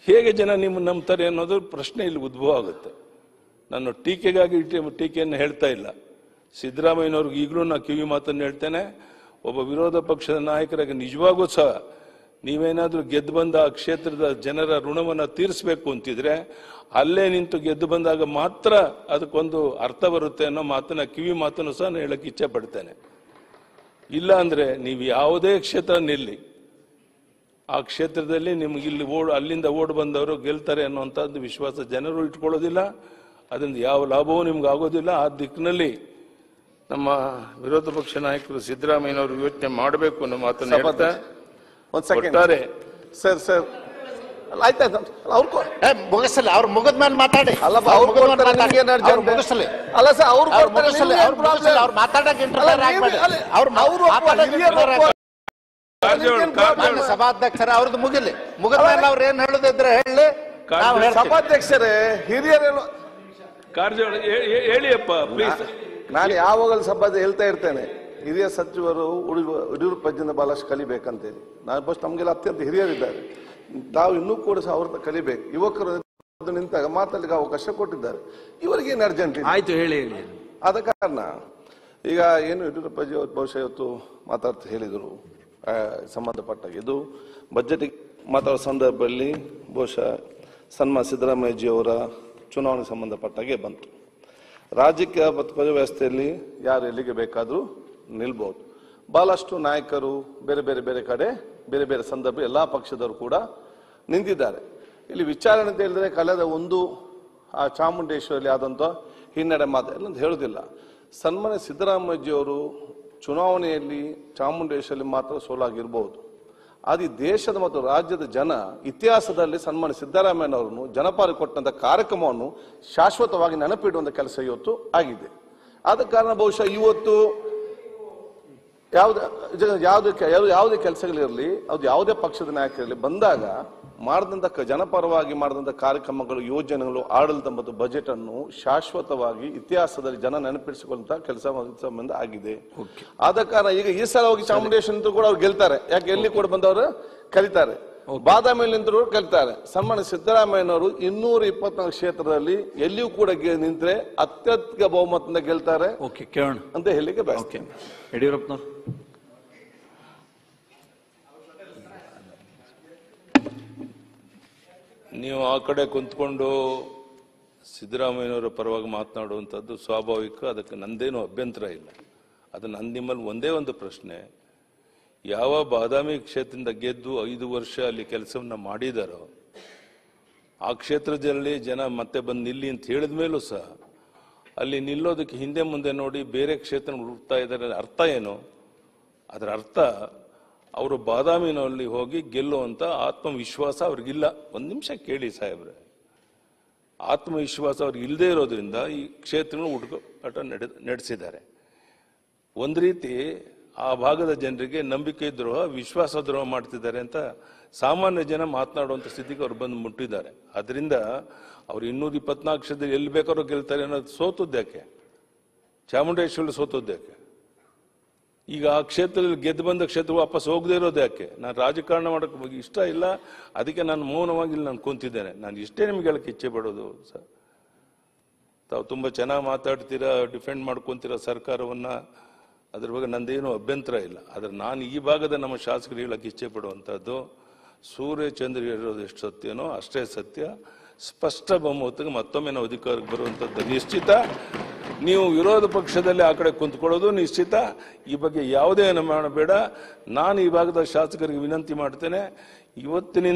ಹೇಗೆ ಜನ ನಿಮ್ಮನ್ನು ನಂಬ್ತಾರೆ ಅನ್ನೋದು ಪ್ರಶ್ನೆ ಇಲ್ಲಿ ಉದ್ಭವ ಆಗುತ್ತೆ. ನಾನು ಟೀಕೆಗಾಗಿ ಟೀಕೆಯನ್ನು ಹೇಳ್ತಾ ಇಲ್ಲ. ಸಿದ್ದರಾಮಯ್ಯನವ್ರಿಗೆ ಈಗಲೂ ನಾನು ಕಿವಿ ಮಾತನ್ನು ಹೇಳ್ತೇನೆ. ಒಬ್ಬ ವಿರೋಧ ಪಕ್ಷದ ನಾಯಕರಾಗಿ ನಿಜವಾಗೂ ಸಹ ನೀವೇನಾದ್ರೂ ಗೆದ್ದು ಬಂದ ಆ ಕ್ಷೇತ್ರದ ಜನರ ಋಣವನ್ನು ತೀರಿಸಬೇಕು ಅಂತಿದ್ರೆ ಅಲ್ಲೇ ನಿಂತು ಗೆದ್ದು ಬಂದಾಗ ಮಾತ್ರ ಅದಕ್ಕೊಂದು ಅರ್ಥ ಬರುತ್ತೆ ಅನ್ನೋ ಮಾತನ್ನ ಕಿವಿ ಮಾತನ್ನು ಸಹ ನಾನು ಹೇಳಕ್ಕೆ ಇಚ್ಛೆ ಪಡ್ತೇನೆ. ಇಲ್ಲ ಅಂದ್ರೆ ನೀವು ಯಾವುದೇ ಕ್ಷೇತ್ರ ನಿಲ್ಲಿ, ಆ ಕ್ಷೇತ್ರದಲ್ಲಿ ನಿಮ್ಗೆ ಇಲ್ಲಿ ಅಲ್ಲಿಂದ ಓಡ್ ಬಂದವರು ಗೆಲ್ತಾರೆ ಅನ್ನುವಂಥದ್ದು ವಿಶ್ವಾಸ ಜನರು ಇಟ್ಕೊಳ್ಳೋದಿಲ್ಲ. ಅದರಿಂದ ಯಾವ ಲಾಭವೂ ನಿಮ್ಗೆ ಆಗೋದಿಲ್ಲ. ಆ ದಿಕ್ಕಿನಲ್ಲಿ ನಮ್ಮ ವಿರೋಧ ಪಕ್ಷ ನಾಯಕರು ಸಿದ್ದರಾಮಯ್ಯನವರು ಯೋಚನೆ ಮಾಡಬೇಕು ಅನ್ನೋ ಮಾತನ್ನು ಹೇಳ್ತಾ ಒಟ್ಟಾರೆ ಸರ್ ಆಯ್ತಾಯ್ತು ಮುಗಿಸಲಿ, ಅವ್ರು ಮುಗಿದ ಮೇಲೆ ಮಾತಾಡಿ. ಅಲ್ಲ ಮುಗಿಸಲಿ ಅಲ್ಲ ಸರ್, ಅವ್ರು ಮಾತಾಡಕ್ಕೆ ಸಭಾಧ್ಯಕ್ಷರೇ ಅವ್ರದ್ದು ಮುಗಿಲಿ. ಮುಗಿದ ಮೇಲೆ ಅವ್ರು ಏನ್ ಹೇಳುದಿದ್ರೆ ಹೇಳಿ. ಸಭಾಧ್ಯಕ್ಷರೇ ಹಿರಿಯರೆಲ್ಲ ಕಾರಜೋಳ ಹೇಳಿಯಪ್ಪ ಪ್ಲೀಸ್. ನಾನು ಯಾವಾಗಲೂ ಸಭಾದ ಹೇಳ್ತಾ ಇರ್ತೇನೆ, ಹಿರಿಯ ಸಚಿವರು ಯಡಿಯೂರಪ್ಪಜಿಂದ ಬಹಳಷ್ಟು ಕಲಿಬೇಕಂತೇಳಿ. ನಾನು ಫಸ್ಟ್ ನಮಗೆಲ್ಲ ಅತ್ಯಂತ ಹಿರಿಯರಿದ್ದಾರೆ, ನಾವು ಇನ್ನೂ ಕೂಡ ಸಹ ಅವ್ರ ಕಲಿಬೇಕು. ಯುವಕರು ನಿಂತಾಗ ಮಾತಾಡಲಿಕ್ಕೆ ಅವಕಾಶ ಕೊಟ್ಟಿದ್ದಾರೆ. ಇವರಿಗೆ ಏನು ಅರ್ಜೆಂಟ್ ಆಯ್ತು ಹೇಳಿ. ಆದ ಕಾರಣ ಈಗ ಏನು ಯಡಿಯೂರಪ್ಪಜಿ ಅವರು ಬಹುಶಃ ಇವತ್ತು ಮಾತಾಡ್ತಾ ಹೇಳಿದರು ಸಂಬಂಧಪಟ್ಟಾಗ, ಇದು ಬಜೆಟ್ ಮಾತಾಡೋ ಸಂದರ್ಭದಲ್ಲಿ ಬಹುಶಃ ಸನ್ಮಾನ್ಯ ಸಿದ್ದರಾಮಯ್ಯಜಿ ಅವರ ಚುನಾವಣೆಗೆ ಸಂಬಂಧಪಟ್ಟಾಗೆ ಬಂತು. ರಾಜಕೀಯ ವ್ಯವಸ್ಥೆಯಲ್ಲಿ ಯಾರು ಎಲ್ಲಿಗೆ ಬೇಕಾದರೂ ನಿಲ್ಬಹುದು. ಬಹಳಷ್ಟು ನಾಯಕರು ಬೇರೆ ಬೇರೆ ಕಡೆ ಬೇರೆ ಬೇರೆ ಸಂದರ್ಭ ಎಲ್ಲಾ ಪಕ್ಷದವರು ಕೂಡ ನಿಂತಿದ್ದಾರೆ. ಇಲ್ಲಿ ವಿಚಾರಣೆ ಅಂತ ಹೇಳಿದ್ರೆ ಕಳೆದ ಆ ಚಾಮುಂಡೇಶ್ವರಲ್ಲಿ ಆದಂತ ಹಿನ್ನಡೆ ಮಾತು ಎಲ್ಲ ಹೇಳುದಿಲ್ಲ. ಸನ್ಮಾನ್ಯ ಸಿದ್ದರಾಮಯ್ಯಜಿಯವರು ಚುನಾವಣೆಯಲ್ಲಿ ಚಾಮುಂಡೇಶ್ವರಲ್ಲಿ ಮಾತ್ರ ಸೋಲಾಗಿರ್ಬಹುದು. ಅದು ದೇಶದ ಮತ್ತು ರಾಜ್ಯದ ಜನ ಇತಿಹಾಸದಲ್ಲಿ ಸನ್ಮಾನ್ಯ ಸಿದ್ದರಾಮಯ್ಯನವರನ್ನು ಜನಪಾಲ ಕೊಟ್ಟಂತ ಕಾರ್ಯಕ್ರಮವನ್ನು ಶಾಶ್ವತವಾಗಿ ನೆನಪಿಡುವಂತ ಕೆಲಸ ಇವತ್ತು ಆಗಿದೆ. ಆದ ಕಾರಣ ಬಹುಶಃ ಇವತ್ತು ಯಾವುದೇ ಕೆಲಸಗಳಿರಲಿ, ಅದು ಯಾವುದೇ ಪಕ್ಷದ ನಾಯಕರಿರಲಿ, ಬಂದಾಗ ಮಾಡಿದಂತ ಜನಪರವಾಗಿ ಮಾಡಿದಂತ ಕಾರ್ಯಕ್ರಮಗಳು, ಯೋಜನೆಗಳು, ಆಡಳಿತ ಮತ್ತು ಬಜೆಟ್ ಅನ್ನು ಶಾಶ್ವತವಾಗಿ ಇತಿಹಾಸದಲ್ಲಿ ಜನ ನೆನಪಿಸಿಕೊಳ್ಳುವಂತ ಕೆಲಸ ಸಂಬಂಧ ಆಗಿದೆ. ಆದ ಕಾರಣ ಈಗ ಈ ಸಲ ಹೋಗಿ ಚಾಮುಂಡೇಶ್ವರಿ ನಿಂತರೂ ಕೂಡ ಅವ್ರು ಗೆಲ್ತಾರೆ. ಯಾಕೆ ಎಲ್ಲಿ ಕೂಡ ಬಂದವರು ಕಲಿತಾರೆ, ಬಾದಾಮಿ ನಿಂತರೂ ಕಲಿತಾರೆ. ಸನ್ಮಾನ್ಯ ಸಿದ್ದರಾಮಯ್ಯನವರು 224 ಕ್ಷೇತ್ರದಲ್ಲಿ ಎಲ್ಲಿಯೂ ಕೂಡ ನಿಂತರೆ ಅತ್ಯಧಿಕ ಬಹುಮತದಿಂದ ಗೆಲ್ತಾರೆ ಅಂತ ಹೇಳಿಕೆ ಬಯಸ್ತೇನೆ. ಯಡಿಯೂರಪ್ಪನವರು ನೀವು ಆ ಕಡೆ ಕುಂತ್ಕೊಂಡು ಸಿದ್ದರಾಮಯ್ಯನವರ ಪರವಾಗಿ ಮಾತನಾಡುವಂಥದ್ದು ಸ್ವಾಭಾವಿಕ, ಅದಕ್ಕೆ ನಂದೇನು ಅಭ್ಯಂತರ ಇಲ್ಲ. ಅದು ನಿಮ್ಮಲ್ಲಿ ಒಂದೇ ಒಂದು ಪ್ರಶ್ನೆ, ಯಾವ ಬಾದಾಮಿ ಕ್ಷೇತ್ರದಿಂದ ಗೆದ್ದು 5 ವರ್ಷ ಅಲ್ಲಿ ಕೆಲಸವನ್ನ ಮಾಡಿದಾರೋ ಆ ಕ್ಷೇತ್ರದಲ್ಲಿ ಜನ ಮತ್ತೆ ಬಂದು ನಿಲ್ಲಿ ಅಂತ ಹೇಳಿದ ಮೇಲೂ ಸಹ ಅಲ್ಲಿ ನಿಲ್ಲೋದಕ್ಕೆ ಹಿಂದೆ ಮುಂದೆ ನೋಡಿ ಬೇರೆ ಕ್ಷೇತ್ರ ಹುಡುಕ್ತಾ ಇದ್ದಾರೆ. ಅರ್ಥ ಏನು? ಅದರ ಅರ್ಥ ಅವರು ಬಾದಾಮಿನಲ್ಲಿ ಹೋಗಿ ಗೆಲ್ಲುವಂತ ಆತ್ಮವಿಶ್ವಾಸ ಅವ್ರಿಗಿಲ್ಲ. ಒಂದು ನಿಮಿಷ ಕೇಳಿ ಸಾಹೇಬ್ರೆ, ಆತ್ಮವಿಶ್ವಾಸ ಅವ್ರಿಗೆ ಇಲ್ಲದೆ ಇರೋದ್ರಿಂದ ಈ ಕ್ಷೇತ್ರಗಳು ಹುಡುಕಾಟ ನಡೆಸಿದ್ದಾರೆ. ಒಂದು ರೀತಿ ಆ ಭಾಗದ ಜನರಿಗೆ ನಂಬಿಕೆ ದ್ರೋಹ, ವಿಶ್ವಾಸ ದ್ರೋಹ ಮಾಡ್ತಿದ್ದಾರೆ ಅಂತ ಸಾಮಾನ್ಯ ಜನ ಮಾತನಾಡುವಂತ ಸ್ಥಿತಿಗೆ ಅವ್ರು ಬಂದು ಮುಟ್ಟಿದ್ದಾರೆ. ಅದರಿಂದ ಅವ್ರು 224 ಕ್ಷೇತ್ರದಲ್ಲಿ ಎಲ್ಲಿ ಬೇಕಾದ್ರೂ ಗೆಲ್ತಾರೆ ಅನ್ನೋದು ಸೋತುದ್ಯಾಕೆ? ಚಾಮುಂಡೇಶ್ವರಿ ಸೋತುದ್ಯಾಕೆ? ಈಗ ಆ ಕ್ಷೇತ್ರದಲ್ಲಿ ಗೆದ್ದು ಬಂದ ಕ್ಷೇತ್ರ ವಾಪಸ್ ಹೋಗದೆ ಇರೋದು ಯಾಕೆ? ನಾನು ರಾಜಕಾರಣ ಮಾಡೋಕೆ ಇಷ್ಟ ಇಲ್ಲ, ಅದಕ್ಕೆ ನಾನು ಮೌನವಾಗಿ ಇಲ್ಲಿ ನಾನು ಕುಂತಿದ್ದೇನೆ. ನಾನು ಇಷ್ಟೇ ನಿಮ್ಗೆ ಹೇಳಕ್ಕೆ ಇಚ್ಛೆ ಪಡೋದು ಸರ್. ತಾವು ತುಂಬಾ ಚೆನ್ನಾಗಿ ಮಾತಾಡ್ತೀರಾ, ಡಿಫೆಂಡ್ ಮಾಡ್ಕೊಂತೀರಾ ಸರ್ಕಾರವನ್ನ, ಅದ್ರ ಬಗ್ಗೆ ನಂದೇನು ಅಭ್ಯಂತರ ಇಲ್ಲ. ಆದ್ರೆ ನಾನು ಈ ಭಾಗದ ನಮ್ಮ ಶಾಸಕರು ಹೇಳಕ್ಕೆ ಇಚ್ಛೆ ಪಡುವಂತಹದ್ದು, ಸೂರ್ಯ ಚಂದ್ರ ಇರೋದು ಎಷ್ಟು ಸತ್ಯನೋ ಅಷ್ಟೇ ಸತ್ಯ. ಸ್ಪಷ್ಟ ಬಹುಮತಕ್ಕೆ ಮತ್ತೊಮ್ಮೆ ನಾವು ಅಧಿಕಾರಕ್ಕೆ ಬರುವಂತದ್ದು ನಿಶ್ಚಿತ. ನೀವು ವಿರೋಧ ಪಕ್ಷದಲ್ಲಿ ಆ ಕಡೆ ಕುಂತ್ಕೊಳ್ಳೋದು ನಿಶ್ಚಿತ. ಈ ಬಗ್ಗೆ ಯಾವುದೇ ಅನುಮಾನ ಬೇಡ. ನಾನು ಈ ಭಾಗದ ಶಾಸಕರಿಗೆ ವಿನಂತಿ ಮಾಡ್ತೇನೆ, ಇವತ್ತಿನಿಂದ